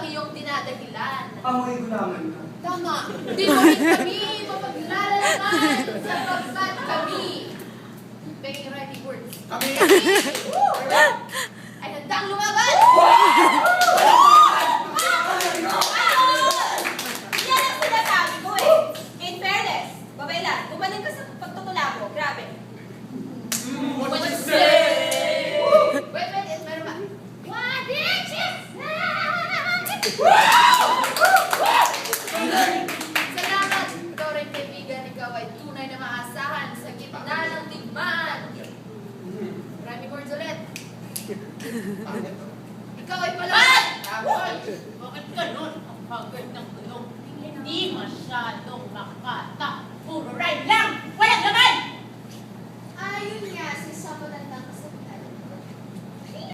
ang iyong dinadahilan. Amoy gulaman ka. Tama, di mo rin kami mapaglalaman sapagkat kami may ready words. Kami! Ay handang lumaban! Yan ang sinasabi ko eh. In fairness, babaylan, gumaling ka sa pagtutula mo. Grabe. What you say? Wait, meron ba? What did you say? Salamat, Toreng kaibigan, ikaw ay tunay na maasahan sa gitna ng digmaan. Maraming words ulit. Ikaw ay palaman! Tapos, bakit ganun ang pagod ng gulong? Hindi masyadong makata. Puro rhyme lang! Walang laman! Ayun nga, si sa matandang